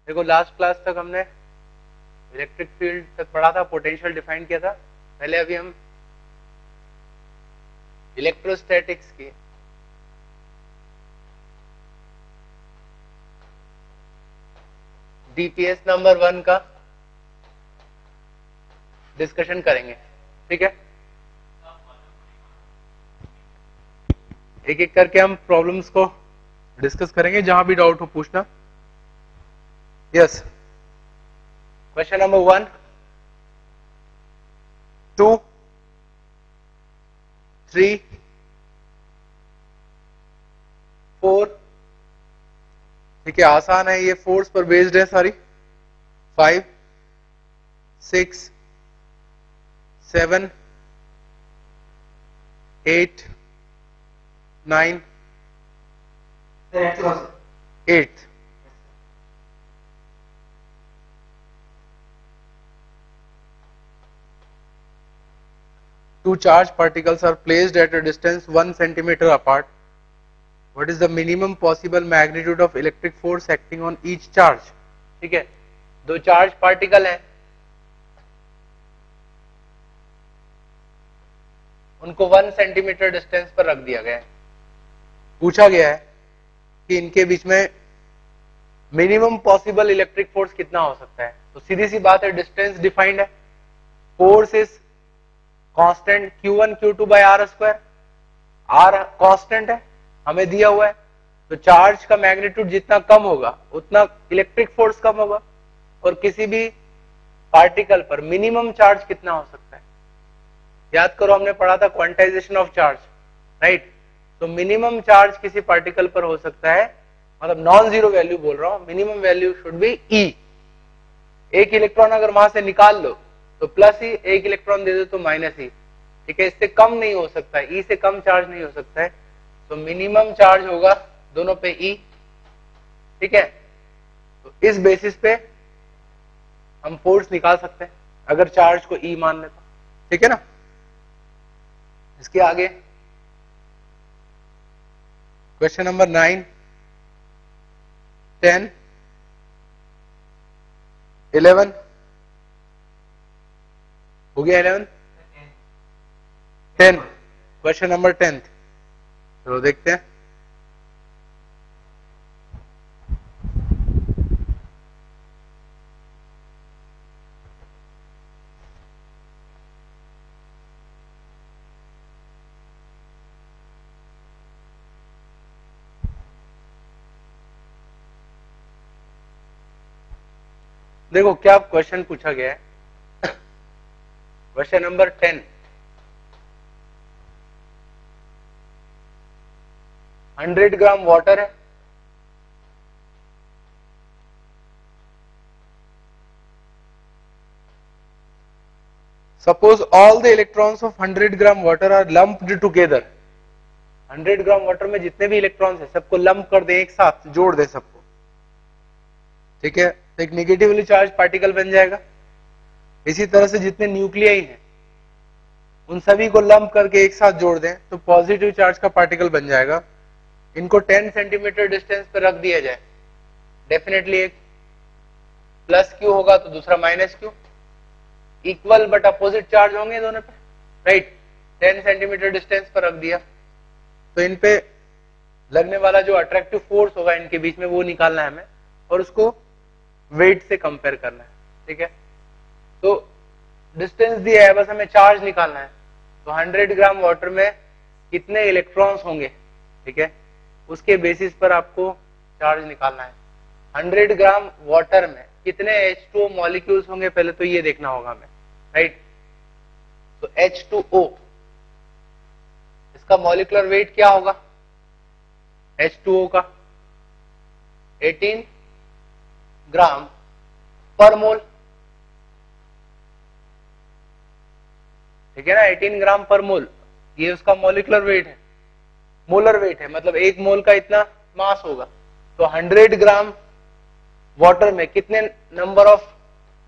देखो last class तक हमने इलेक्ट्रिक फील्ड तक पढ़ा था, पोटेंशियल डिफाइन किया था पहले। अभी हम इलेक्ट्रोस्टैटिक्स की डीपीएस नंबर 1 का डिस्कशन करेंगे, ठीक है। एक एक करके हम प्रॉब्लम्स को डिस्कस करेंगे, जहां भी डाउट हो पूछना। यस, क्वेश्चन नंबर 1, 2, 3, 4, ठीक है, आसान है ये, फोर्स पर बेस्ड है सारी। 5, 6, 7, 8, 9, 8। Two charged particles are placed at a distance 1 centimeter apart. What is the minimum possible magnitude of electric force acting on each charge? ठीक है, दो चार्ज पार्टिकल हैं, उनको 1 सेंटीमीटर डिस्टेंस पर रख दिया गया है। पूछा गया है कि इनके बीच में मिनिमम पॉसिबल इलेक्ट्रिक फोर्स कितना हो सकता है। तो सीधी सी बात है, डिस्टेंस डिफाइंड है, force is constant Q1 Q2 by R square. R constant है, हमें दिया हुआ है, तो चार्ज का मैग्नीट्यूड जितना कम होगा उतना इलेक्ट्रिक फोर्स कम होगा। और किसी भी पार्टिकल पर मिनिमम चार्ज कितना हो सकता है, याद करो हमने पढ़ा था क्वांटाइजेशन ऑफ चार्ज, राइट। तो मिनिमम चार्ज किसी पार्टिकल पर हो सकता है, मतलब नॉन जीरो वैल्यू बोल रहा हूं, minimum value should be E। एक इलेक्ट्रॉन अगर वहां से निकाल लो तो प्लस E, एक इलेक्ट्रॉन दे दो तो माइनस E, ठीक है। इससे कम नहीं हो सकता है, E से कम चार्ज नहीं हो सकता है, तो मिनिमम चार्ज होगा दोनों पे E, ठीक है। तो इस बेसिस पे हम फोर्स निकाल सकते हैं अगर चार्ज को E मान ले तो, ठीक है ना। इसके आगे क्वेश्चन नंबर 9, 10, 11 हो गया, 11, 10, क्वेश्चन नंबर 10। चलो देखते हैं। देखो क्या क्वेश्चन पूछा गया है, क्वेश्चन नंबर 10, 100 ग्राम वाटर है, suppose all the electrons of 100 gram water are lumped together. 100 gram water में जितने भी इलेक्ट्रॉन्स है सबको लंप कर दे, एक साथ जोड़ दे सबको, ठीक है, तो एक निगेटिवली चार्ज पार्टिकल बन जाएगा। इसी तरह से जितने न्यूक्लियाई हैं उन सभी को लंप करके एक साथ जोड़ दें तो पॉजिटिव चार्ज का पार्टिकल बन जाएगा। इनको 10 सेंटीमीटर डिस्टेंस पर रख दिया जाए, डेफिनेटली एक प्लस Q होगा तो दूसरा minus Q, equal but opposite charge होंगे दोनों पे, राइट। 10 सेंटीमीटर डिस्टेंस पर रख दिया तो इन पे लगने वाला जो अट्रैक्टिव फोर्स होगा इनके बीच में वो निकालना है हमें, और उसको वेट से कंपेयर करना है, ठीक है। तो डिस्टेंस दिया है, बस हमें चार्ज निकालना है। तो 100 ग्राम वाटर में कितने इलेक्ट्रॉन्स होंगे, ठीक है, उसके बेसिस पर आपको चार्ज निकालना है। 100 ग्राम वाटर में कितने H2O मॉलिक्यूल्स होंगे पहले तो ये देखना होगा हमें, राइट। तो H2O, इसका मॉलिक्यूलर वेट क्या होगा H2O का, 18 ग्राम पर मोल, ठीक है ना। 18 ग्राम पर मोल ये उसका मॉलिक्यूलर वेट है, मोलर वेट है, मतलब एक मोल का इतना मास होगा। तो 100 ग्राम वाटर में कितने नंबर ऑफ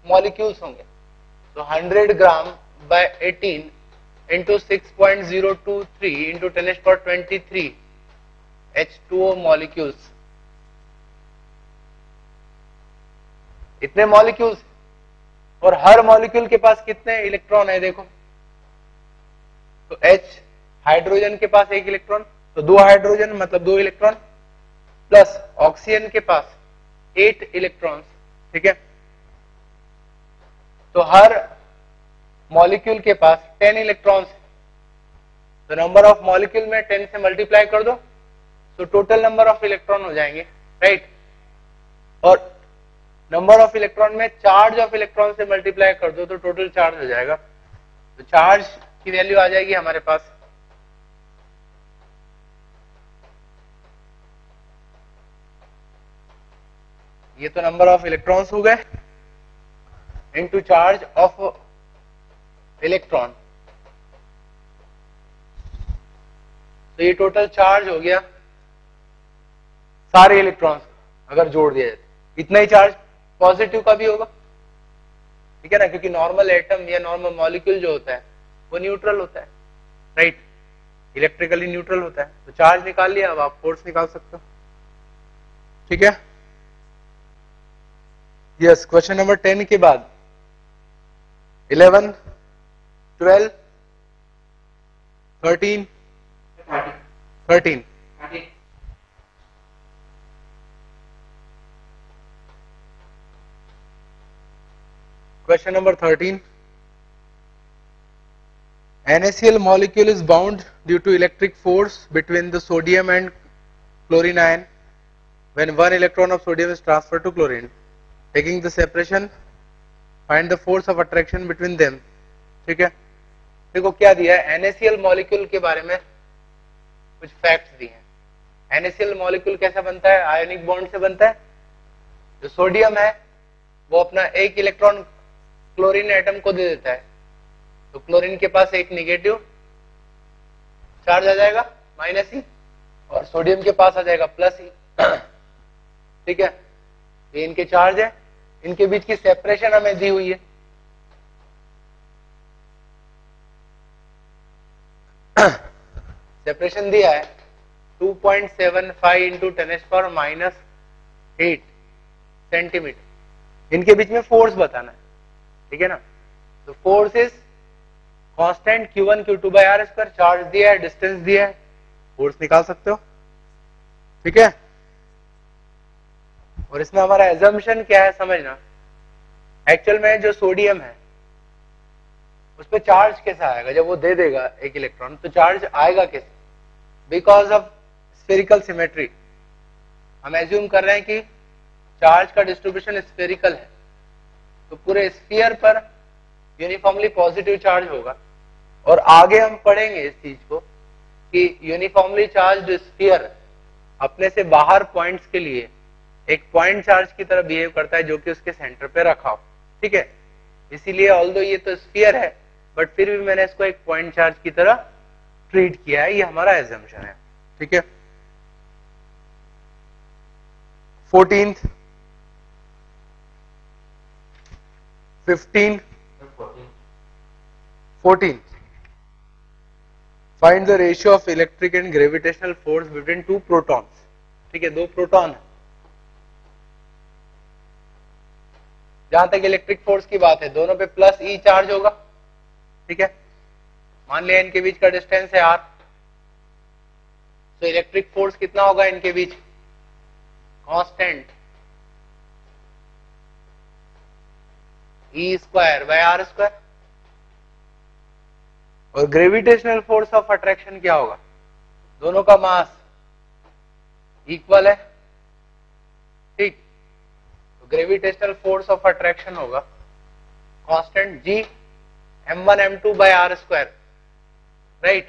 मॉलिक्यूल्स होंगे, तो 100 ग्राम bye 18 into 6.023 into 10⁻23 H2O molecules. इतने मॉलिक्यूल्स, और हर मॉलिक्यूल के पास कितने इलेक्ट्रॉन है देखो, तो H हाइड्रोजन के पास एक इलेक्ट्रॉन, तो 2 हाइड्रोजन मतलब 2 इलेक्ट्रॉन, प्लस ऑक्सीजन के पास 8 इलेक्ट्रॉन्स, ठीक है। तो हर मॉलिक्यूल के पास 10 इलेक्ट्रॉन्स, तो नंबर ऑफ मॉलिक्यूल में 10 से मल्टीप्लाई कर दो, तो टोटल नंबर ऑफ इलेक्ट्रॉन हो जाएंगे, राइट। और नंबर ऑफ इलेक्ट्रॉन में चार्ज ऑफ इलेक्ट्रॉन से मल्टीप्लाई कर दो तो टोटल चार्ज हो जाएगा। तो चार्ज की वैल्यू आ जाएगी हमारे पास ये तो नंबर ऑफ इलेक्ट्रॉन्स हो गए इनटू चार्ज ऑफ इलेक्ट्रॉन, तो ये टोटल चार्ज हो गया सारे इलेक्ट्रॉन्स अगर जोड़ दिया जाए, इतना ही चार्ज पॉजिटिव का भी होगा, ठीक है ना, क्योंकि नॉर्मल एटम या नॉर्मल मॉलिक्यूल जो होता है वो न्यूट्रल होता है, राइट, इलेक्ट्रिकली न्यूट्रल होता है। तो चार्ज निकाल लिया, अब आप फोर्स निकाल सकते हो, ठीक है। यस, क्वेश्चन नंबर 10 के बाद 11, 12, 13, 13। Question number 13. NaCl molecule is bound due to electric force between the sodium and chlorine ion when one electron of sodium is transferred to chlorine. Taking the separation, find the force of attraction between them. ठीक है, देखो क्या दिया है, NaCl molecule के बारे में कुछ फैक्ट्स दिए हैं। NaCl molecule कैसा बनता है, आयोनिक बॉन्ड से बनता है। जो सोडियम है वो अपना एक इलेक्ट्रॉन क्लोरीन एटम को दे देता है, तो क्लोरीन के पास एक निगेटिव चार्ज आ जाएगा -E, और सोडियम के पास आ जाएगा +E, ठीक है। ये इनके चार्ज है, इनके बीच की सेपरेशन हमें दी हुई है। सेपरेशन दिया है 2.75 इंटू 10⁻⁻8 सेंटीमीटर। इनके बीच में फोर्स बताना है, ठीक है ना। तो force is constant Q1 Q2/r², charge दिया है, डिस्टेंस दिया है, फोर्स निकाल सकते हो, ठीक है। और इसमें हमारा एजम्पशन क्या है समझना, एक्चुअल में जो सोडियम है उस पर चार्ज कैसा आएगा, जब वो दे देगा एक इलेक्ट्रॉन तो चार्ज आएगा कैसे, बिकॉज ऑफ स्फेरिकल सिमेट्री। हम एज्यूम कर रहे हैं कि चार्ज का डिस्ट्रीब्यूशन स्फेरिकल है, तो पूरे स्फीयर पर यूनिफॉर्मली पॉजिटिव चार्ज होगा। और आगे हम पढ़ेंगे इस चीज को कि यूनिफॉर्मली चार्ज स्फीयर अपने से बाहर पॉइंट्स के लिए एक पॉइंट चार्ज की तरह बिहेव करता है जो कि उसके सेंटर पे रखा हो, ठीक है। इसीलिए ऑल्दो ये तो स्फीयर है बट फिर भी मैंने इसको एक पॉइंट चार्ज की तरह ट्रीट किया है, ये हमारा एजम्पशन है, ठीक है। 14th 15 14 find the ratio of electric and gravitational force between 2 protons, ठीक है। 2 प्रोटॉन है, जहां तक इलेक्ट्रिक फोर्स की बात है दोनों पे +E चार्ज होगा, ठीक है। मान लिया इनके बीच का डिस्टेंस है r, तो इलेक्ट्रिक फोर्स कितना होगा इनके बीच, कांस्टेंट E²/r²। और ग्रेविटेशनल फोर्स ऑफ अट्रैक्शन क्या होगा, दोनों का मास इक्वल है, ठीक। तो ग्रेविटेशनल फोर्स ऑफ अट्रैक्शन होगा कांस्टेंट G m1m2/r², राइट।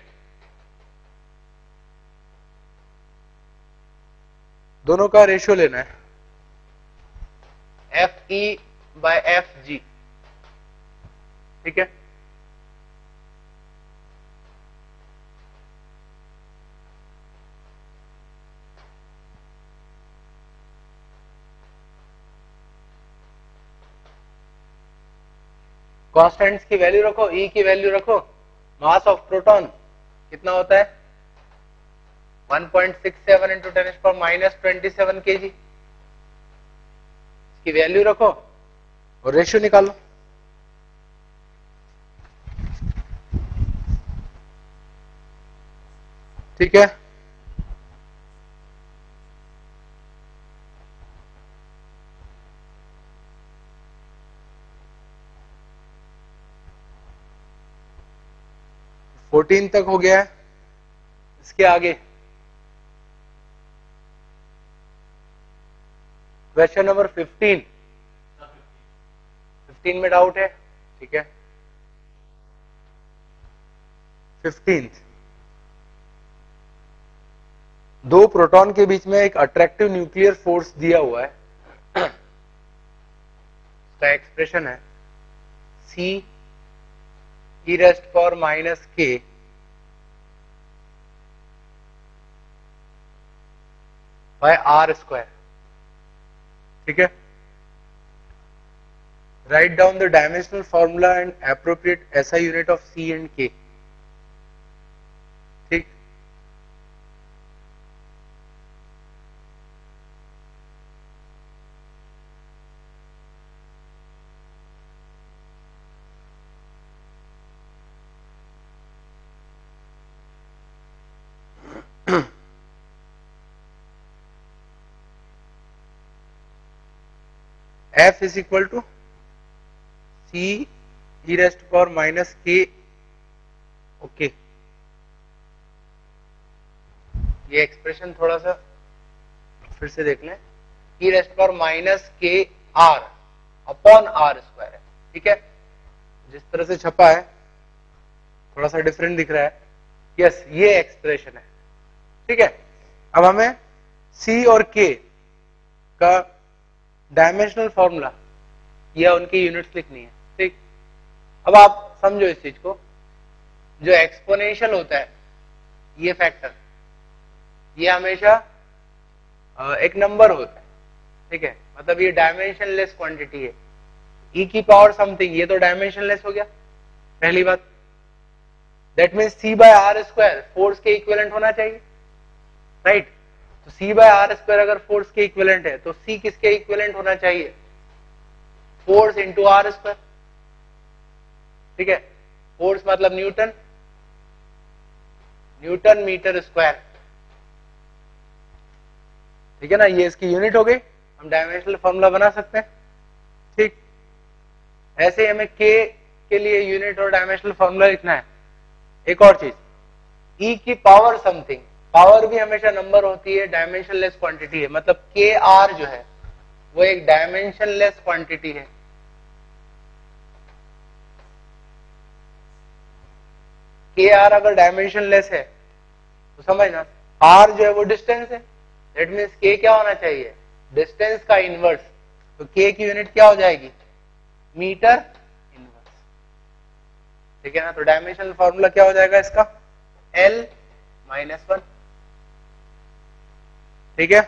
दोनों का रेशियो लेना है FE/FG, ठीक है। कांस्टेंट्स की वैल्यू रखो, E की वैल्यू रखो, मास ऑफ प्रोटॉन कितना होता है 1.67 इंटू 10⁻⁻27 kg, इसकी वैल्यू रखो, और रेशियो निकालो। ठीक है, फोर्टीन तक हो गया है। इसके आगे क्वेश्चन नंबर 15। 15 में डाउट है? ठीक है, 15। दो प्रोटॉन के बीच में एक अट्रैक्टिव न्यूक्लियर फोर्स दिया हुआ है। इसका एक्सप्रेशन है C e raised power minus k by r square. ठीक है, write down the dimensional formula and appropriate SI unit of C and K। ठीक, F is equal to C e raised power minus k। Okay, ये expression थोड़ा सा फिर से देख लें। e raised power minus k r upon r square है। ठीक है, जिस तरह से छपा है थोड़ा सा डिफरेंट दिख रहा है। यस, ये एक्सप्रेशन है। ठीक है, अब हमें C और K का डायमेंशनल फॉर्मूला या उनकी यूनिट्स लिखनी है। ठीक, अब आप समझो इस चीज को, जो एक्सपोनेंशियल होता है ये फैक्टर, ये हमेशा एक नंबर होता है। ठीक है, मतलब ये डायमेंशनलेस क्वांटिटी है। e की पावर समथिंग, ये तो डायमेंशनलेस हो गया पहली बात। That means C by r square force के इक्विवेलेंट होना चाहिए, राइट? तो C बाय आर स्क्वायर अगर फोर्स के इक्विवेलेंट है तो C किसके इक्विवेलेंट होना चाहिए? Force into r square. ठीक है, फोर्स मतलब न्यूटन, न्यूटन मीटर स्क्वायर। ठीक है ना, ये इसकी यूनिट हो गई। हम डायमेंशनल फॉर्मूला बना सकते हैं। ठीक, ऐसे हमें K के लिए यूनिट और डायमेंशनल फॉर्मूला लिखना है। एक और चीज, E की पावर समथिंग, पावर भी हमेशा नंबर होती है, डायमेंशनलेस क्वांटिटी है। मतलब KR जो है वो एक डायमेंशनलेस क्वांटिटी है। KR अगर डायमेंशनलेस है तो समझना R जो है वो डिस्टेंस है। दैट मीन्स K क्या होना चाहिए? डिस्टेंस का इनवर्स। तो K की यूनिट क्या हो जाएगी? Metre inverse. ठीक है ना, तो डायमेंशनल फॉर्मूला क्या हो जाएगा इसका? L minus 1। ठीक है,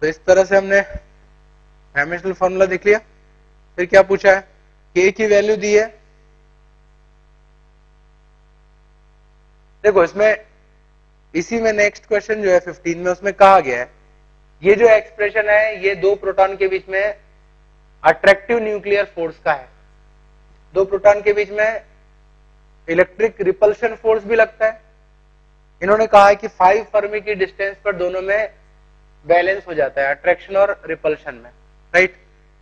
तो इस तरह से हमने डायमेंशनल फॉर्मूला देख लिया। फिर क्या पूछा है? K की वैल्यू दी है। देखो इसमें, इसी में नेक्स्ट क्वेश्चन जो है 15 में, उसमें कहा गया है ये जो एक्सप्रेशन है ये दो प्रोटॉन के बीच में अट्रैक्टिव न्यूक्लियर फोर्स का है। दो प्रोटॉन के बीच में इलेक्ट्रिक रिपल्शन फोर्स भी लगता है। इन्होंने कहा है कि 5 फर्मी की डिस्टेंस पर दोनों में बैलेंस हो जाता है, अट्रैक्शन और रिपल्शन में, राइट?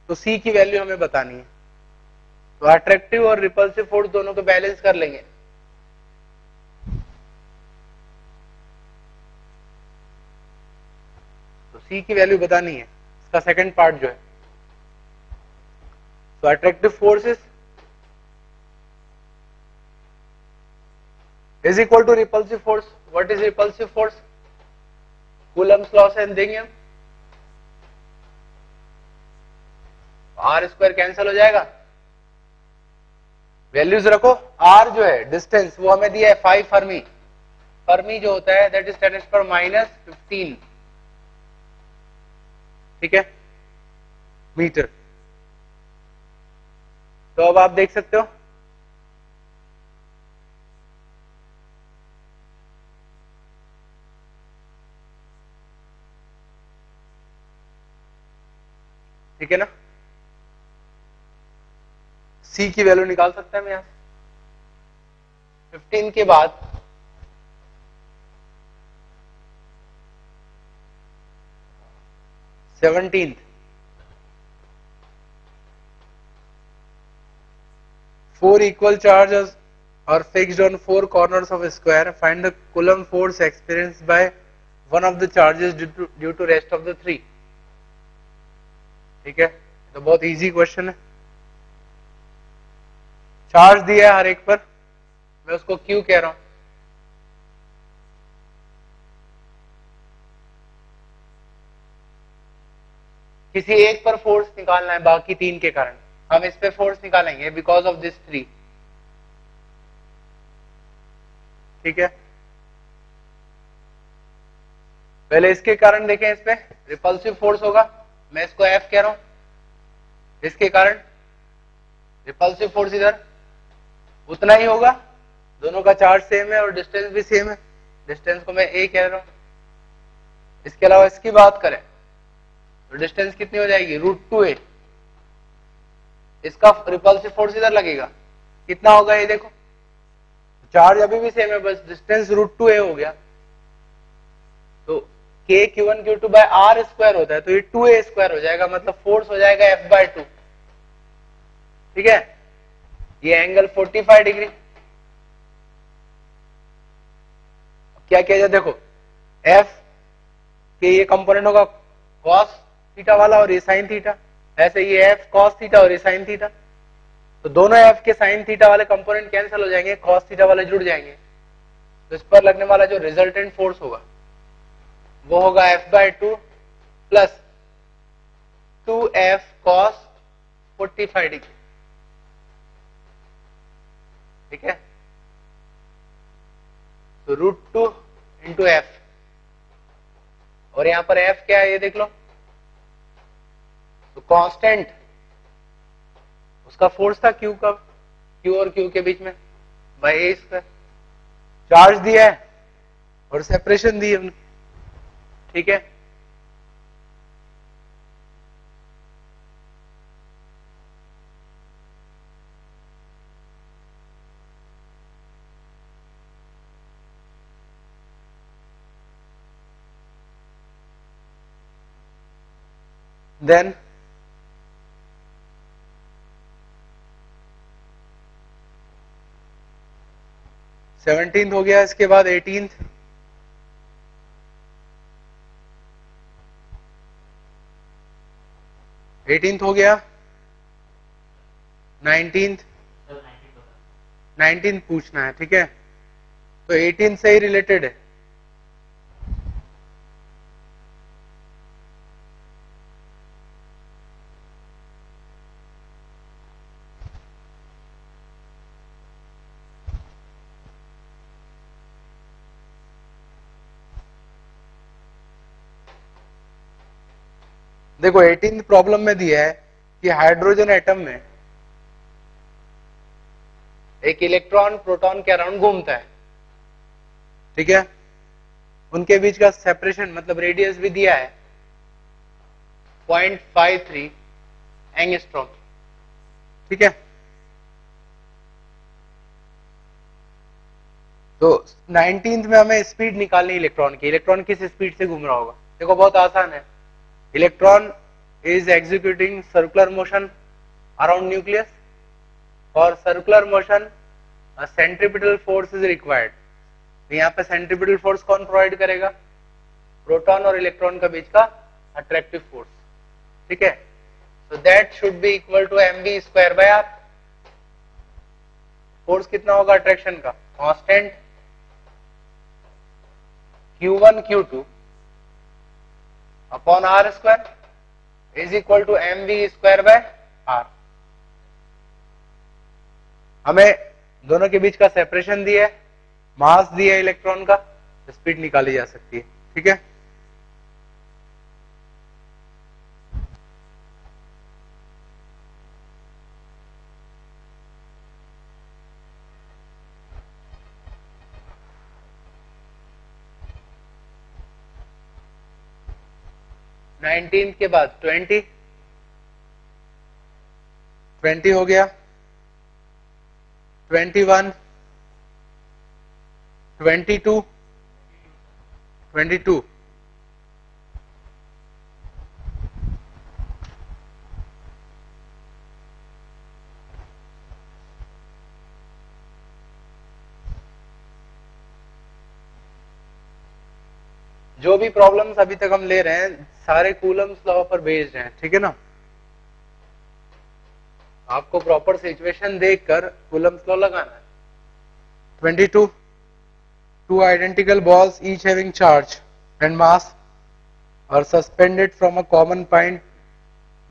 तो C की वैल्यू हमें बतानी है। तो अट्रैक्टिव और रिपल्सिव फोर्स दोनों को बैलेंस कर लेंगे। तो C की वैल्यू बतानी है, इसका सेकंड पार्ट जो है। तो attractive forces is equal to repulsive force. What is repulsive force? Coulomb's law से देंगे हम। R स्क्वायर कैंसिल हो जाएगा, वैल्यूज रखो। R जो है डिस्टेंस वो हमें दिया है 5 फर्मी। फर्मी जो होता है दैट इज 10⁻⁻15। ठीक है, मीटर। तो अब आप देख सकते हो ठीक है ना, सी की वैल्यू निकाल सकते हैं हम यहां से। 15 के बाद 17th, 4 equal charges are fixed on 4 corners of a square. Find the Coulomb force experienced by one of the charges due to rest of the 3. ठीक है, तो बहुत इजी क्वेश्चन है। चार्ज दिया है हर एक पर, मैं उसको क्यू कह रहा हूं। किसी एक पर फोर्स निकालना है बाकी 3 के कारण, हम इस पे फोर्स निकालेंगे बिकॉज ऑफ दिस 3। ठीक है, पहले इसके कारण देखें, इस पे रिपल्सिव फोर्स होगा, मैं इसको एफ कह रहा हूं। इसके कारण रिपल्सिव फोर्स इधर उतना ही होगा, दोनों का चार्ज सेम है और डिस्टेंस भी सेम है, डिस्टेंस को मैं ए कह रहा हूं। इसके अलावा इसकी बात करें तो डिस्टेंस कितनी हो जाएगी, √2a। इसका रिपल्सिव फोर्स इधर लगेगा, कितना होगा ये देखो, चार्ज अभी भी सेम है, बस डिस्टेंस √2a हो गया। तो k q1 q2 by r square होता है, तो ये 2a स्क्वायर हो जाएगा, मतलब फोर्स हो जाएगा F/2। ठीक है, ये एंगल 45 डिग्री। क्या किया जाए, देखो F के ये कंपोनेंट होगा cos थीटा वाला और ये sin थीटा, ऐसे ये F cos थीटा और ये sin थीटा, तो दोनों F के sin थीटा वाले कंपोनेंट कैंसिल हो जाएंगे, cos थीटा वाले जुड़ जाएंगे। तो इस पर लगने वाला जो रिजल्टेंट फोर्स होगा वो होगा F/2 plus 2F cos 45 degree. ठीक है, तो √2 इंटू एफ, और यहां पर F क्या है ये देख लो, तो कांस्टेंट उसका फोर्स था Q का, Q और Q के बीच में बाय ए स्क्वायर। चार्ज दिया है और सेपरेशन दी है उनकी। ठीक है, देन सेवनटीन्थ हो गया, इसके बाद 18th, हो गया, 19th, 19th पूछना है। ठीक है, तो 18 से ही रिलेटेड है। देखो 18th प्रॉब्लम में दिया है कि हाइड्रोजन एटम में एक इलेक्ट्रॉन प्रोटॉन के अराउंड घूमता है। ठीक है, उनके बीच का सेपरेशन मतलब रेडियस भी दिया है 0.53 एंगस्ट्रॉम। ठीक है, तो 19th में हमें स्पीड निकालनी इलेक्ट्रॉन की, इलेक्ट्रॉन किस स्पीड से घूम रहा होगा। देखो बहुत आसान है, electron is executing circular motion around nucleus. For circular motion a centripetal force is required. तो यहाँ पे centripetal force कौन प्रोवाइड करेगा, प्रोटॉन और इलेक्ट्रॉन के बीच का अट्रैक्टिव फोर्स। ठीक है, so that should be equal to mv square by r। Force कितना होगा अट्रैक्शन का, constant q1 q2 upon r square is equal to mv square by r। हमें दोनों के बीच का सेपरेशन दिया है, मास दिया है इलेक्ट्रॉन का, स्पीड निकाली जा सकती है। ठीक है, नाइनटीन के बाद 20 हो गया, 21, 22, 22, जो भी प्रॉब्लम्स अभी तक हम ले रहे हैं सारे कूलम्स लॉ पर बेस्ड हैं, ठीक है ना। आपको प्रॉपर सिचुएशन देखकर कूलम्स लॉ लगाना है। 22, two identical balls each having charge and mass are suspended from a common point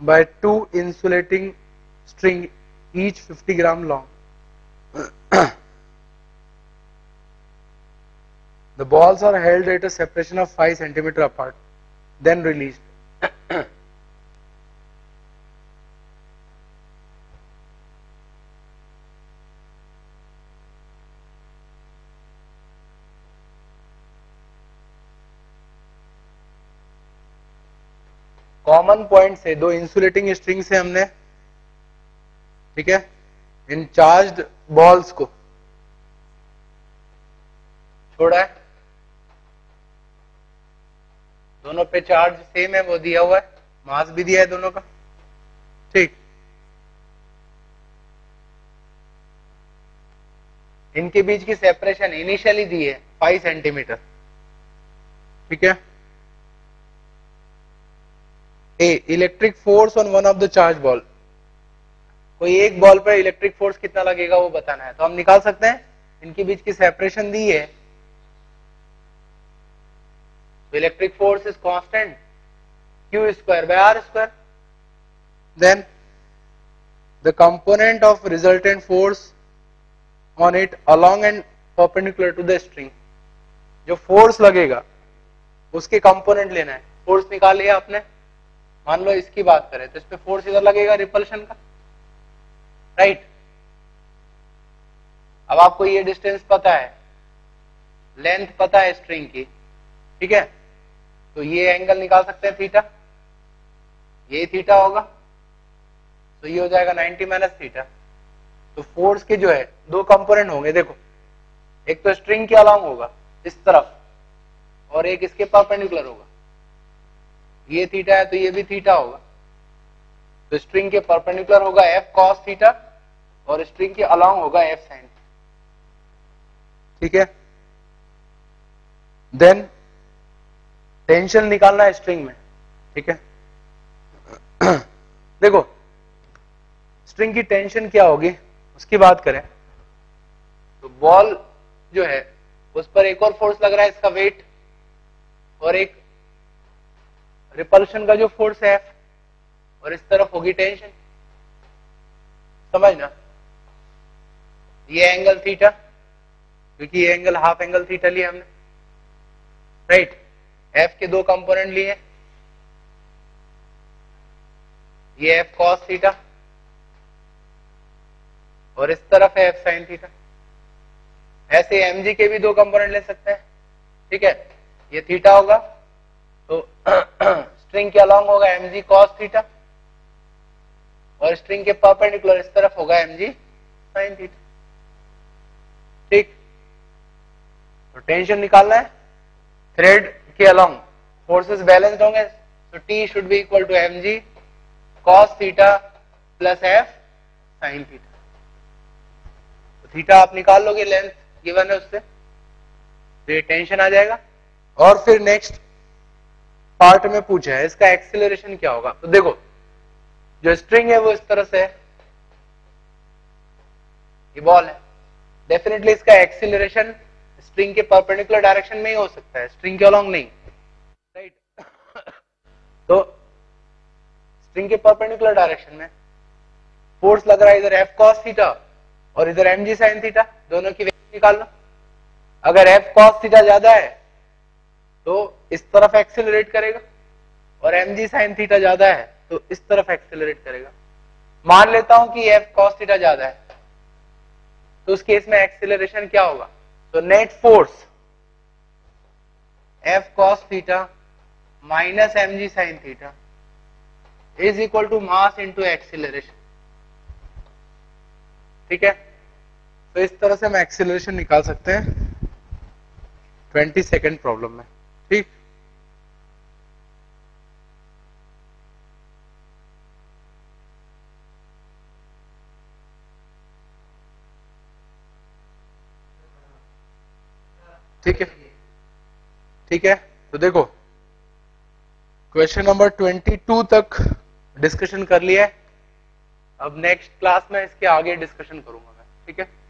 by two insulating string each 50 gram long. The balls are held at a separation of 5 centimeter apart, then released. Common point से दो insulating string से हमने, ठीक है, इन charged balls को छोड़ा है। दोनों पे चार्ज सेम है, वो दिया हुआ है, मास भी दिया है दोनों का, ठीक। इनके बीच की सेपरेशन इनिशियली दी है 5 सेंटीमीटर, ठीक है। Electric force on one of the charge ball, कोई एक बॉल पर इलेक्ट्रिक फोर्स कितना लगेगा वो बताना है, तो हम निकाल सकते हैं। इनके बीच की सेपरेशन दी है, electric force is constant q square by r square, then the component of resultant force on it along and perpendicular to the string, जो फोर्स लगेगा उसके कंपोनेंट लेना है। फोर्स निकाल लिया आपने, मान लो इसकी बात करें तो इस पे फोर्स इधर लगेगा रिपल्शन का, राइट। अब आपको ये डिस्टेंस पता है, लेंथ पता है स्ट्रिंग की, ठीक है, तो ये एंगल निकाल सकते हैं थीटा, ये थीटा होगा, तो ये हो जाएगा 90 माइनस थीटा। तो फोर्स के जो है दो कंपोनेंट होंगे, देखो, एक तो स्ट्रिंग के अलोंग होगा इस तरफ और एक इसके परपेंडिकुलर होगा। ये थीटा है तो ये भी थीटा होगा, तो स्ट्रिंग के परपेंडिकुलर होगा f cos थीटा और स्ट्रिंग के अलोंग होगा f sin, ठीक है। देन टेंशन निकालना है स्ट्रिंग में, ठीक है। देखो स्ट्रिंग की टेंशन क्या होगी उसकी बात करें तो बॉल जो है उस पर एक और फोर्स लग रहा है, इसका वेट, और एक रिपल्शन का जो फोर्स है F, और इस तरफ होगी टेंशन, समझना। ये एंगल थीटा, क्योंकि ये एंगल हाफ एंगल थीटा लिया हमने, राइट। F के दो कंपोनेंट लिए, ये F cos थीटा और इस तरफ है F sin थीटा। ऐसे mg के भी दो कंपोनेंट ले सकते हैं, ठीक है। ये थीटा होगा तो स्ट्रिंग के अलोंग होगा mg cos थीटा और स्ट्रिंग के परपेंडिकुलर इस तरफ होगा mg sin थीटा, ठीक। तो टेंशन निकालना है, थ्रेड के अलोंग फोर्सेस बैलेंस्ड होंगे, तो T should be equal to mg cos theta plus f sin theta. तो थीटा आप निकाल लोगे, लेंथ गिवन है उससे, तो ये टेंशन आ जाएगा। और फिर नेक्स्ट पार्ट में पूछा है इसका एक्सीलरेशन क्या होगा, तो देखो जो स्ट्रिंग है वो इस तरह से है, ये बॉल है, डेफिनेटली इसका एक्सीलरेशन स्ट्रिंग के परपेंडिकुलर डायरेक्शन में ही हो सकता है, स्ट्रिंग के अलोंग नहीं, राइट। तो स्ट्रिंग के परपेंडिकुलर डायरेक्शन में फोर्स लग रहा है इधर F cos थीटा और इधर mg sin थीटा, दोनों की वैल्यू निकाल लो। अगर F cos थीटा ज्यादा है तो इस तरफ एक्सेलरेट करेगा और mg sin थीटा ज्यादा है तो इस तरफ एक्सेलरेट करेगा। मान लेता हूं कि F cos थीटा ज्यादा है, तो उस केस में एक्सेलरेशन क्या होगा, तो net force F cos theta minus mg sin theta is equal to mass into acceleration, ठीक है। तो इस तरह से हम एक्सीलरेशन निकाल सकते हैं 22nd प्रॉब्लम में। ठीक, ठीक है, ठीक है। तो देखो क्वेश्चन नंबर 22 तक डिस्कशन कर लिया है। अब नेक्स्ट क्लास में इसके आगे डिस्कशन करूंगा मैं, ठीक है।